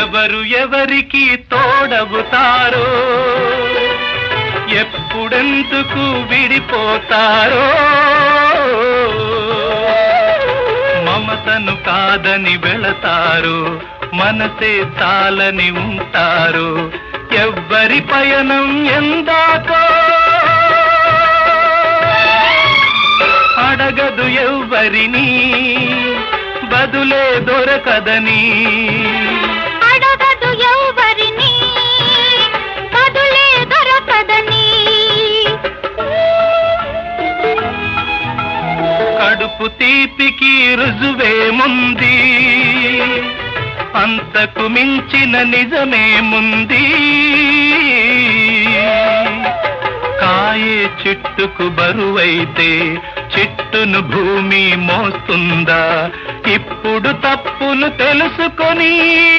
ఎవరు ఎవరికి తోడవుతారో, ఎప్పుడెందుకు విడిపోతారో, మమతను కాదని వెళతారు, మనసే చాలని ఉంటారు. ఎవ్వరి పయనం ఎందాకో అడగదు ఎవ్వరిని, బదులే దొరకదని. అడగదు ఎవ్వరిని, బదులే దొరకదని. కడుపు తీపికి రుజువేముంది, అంతకు మించిన నిజమేముంది. కాయే చెట్టుకు బరువైతే చెట్టును భూమి మోస్తుందా? ఇప్పుడు తప్పును తెలుసుకొని